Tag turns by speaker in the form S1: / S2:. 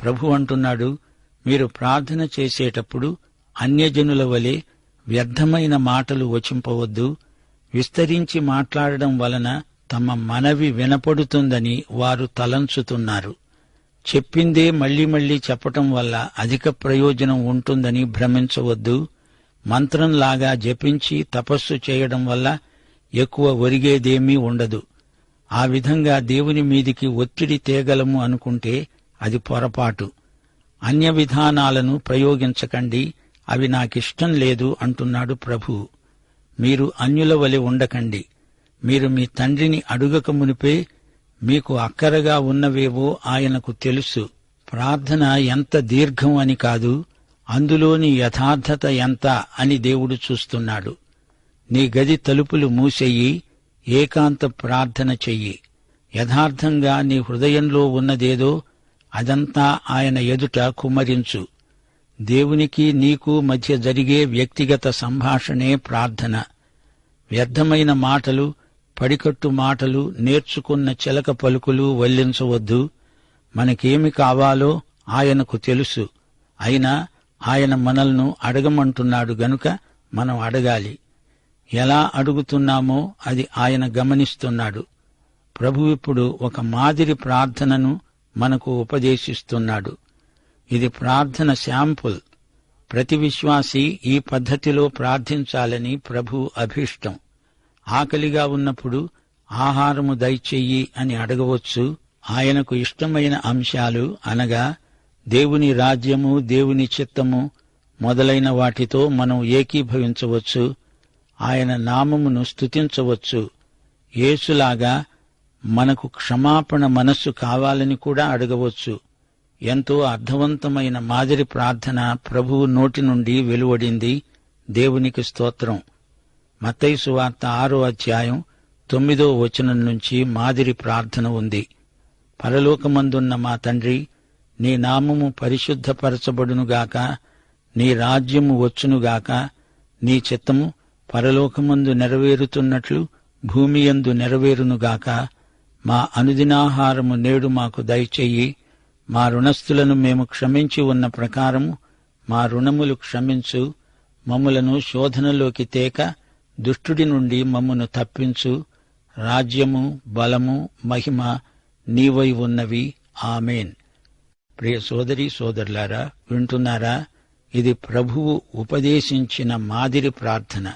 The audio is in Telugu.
S1: ప్రభు అంటున్నాడు, మీరు ప్రార్థన చేసేటప్పుడు అన్యజనుల వలె వ్యర్థమైన మాటలు వచింపవద్దు. విస్తరించి మాట్లాడడం వలన తమ మనవి వినపడుతుందని వారు తలంచుతున్నారు. చెప్పిందే మళ్లీ మళ్లీ చెప్పటం వల్ల అధిక ప్రయోజనం ఉంటుందని భ్రమించవద్దు. మంత్రంలాగా జపించి తపస్సు చేయడం వల్ల ఎక్కువ ఒరిగేదేమీ ఉండదు. ఆ విధంగా దేవుని మీదికి ఒత్తిడి తేగలము అనుకుంటే అది పొరపాటు. అన్య విధానాలను ప్రయోగించకండి, అవి నాకిష్టం లేదు అంటున్నాడు ప్రభు. మీరు అన్యుల వలె ఉండకండి. మీరు మీ తండ్రిని అడుగక మునిపే మీకు అక్కరగా ఉన్నవేవో ఆయనకు తెలుసు. ప్రార్థన ఎంత దీర్ఘం అని కాదు, అందులోని యథార్థత ఎంత అని దేవుడు చూస్తున్నాడు. నీ గది తలుపులు మూసెయ్యి, ఏకాంత ప్రార్థన చెయ్యి. యథార్థంగా నీ హృదయంలో ఉన్నదేదో అదంతా ఆయన ఎదుట కుమ్మరించు. దేవునికి నీకు మధ్య జరిగే వ్యక్తిగత సంభాషణే ప్రార్థన. వ్యర్థమైన మాటలు, పడికట్టు మాటలు, నేర్చుకున్న చిలక పలుకులు వల్లించవద్దు. మనకేమి కావాలో ఆయనకు తెలుసు. అయినా ఆయన మనల్ని అడగమంటున్నాడు గనుక మనం అడగాలి. ఎలా అడుగుతున్నామో అది ఆయన గమనిస్తున్నాడు. ప్రభు ఇప్పుడు ఒక మాదిరి ప్రార్థనను మనకు ఉపదేశిస్తున్నాడు. ఇది ప్రార్థన శాంపుల్. ప్రతి విశ్వాసీ ఈ పద్ధతిలో ప్రార్థించాలని ప్రభు అభీష్టం. ఆకలిగా ఉన్నప్పుడు ఆహారము దయచెయ్యి అని అడగవచ్చు. ఆయనకు ఇష్టమైన అంశాలు అనగా దేవుని రాజ్యము, దేవుని చిత్తము మొదలైన వాటితో మనం ఏకీభవించవచ్చు. ఆయన నామమును స్తుతించవచ్చు. యేసులాగా మనకు క్షమాపణ మనస్సు కావాలని కూడా అడగవచ్చు. ఎంతో అర్థవంతమైన మాదిరి ప్రార్థన ప్రభువు నోటి నుండి వెలువడింది. దేవునికి స్తోత్రం. మత్తయి సువార్త 6వ అధ్యాయం 9వ వచనం నుంచి మాదిరి ప్రార్థన ఉంది. పరలోకమందున్న మా తండ్రి, నీ నామము పరిశుద్ధపరచబడునుగాక, నీ రాజ్యము వచ్చునుగాక, నీ చిత్తము పరలోకమందు నెరవేరుతున్నట్లు భూమియందు నెరవేరునుగాక. మా అనుదినాహారము నేడు మాకు దయచెయ్యి. మా రుణస్థులను మేము క్షమించి ఉన్న ప్రకారము మా రుణములు క్షమించు. మమ్ములను శోధనలోకి తేక దుష్టుడి నుండి మమ్మును తప్పించు. రాజ్యము, బలము, మహిమ నీవై ఉన్నవి. ఆమేన్. ప్రియ సోదరీ సోదరులారా, వింటున్నారా? ఇది ప్రభువు ఉపదేశించిన మాదిరి ప్రార్థన.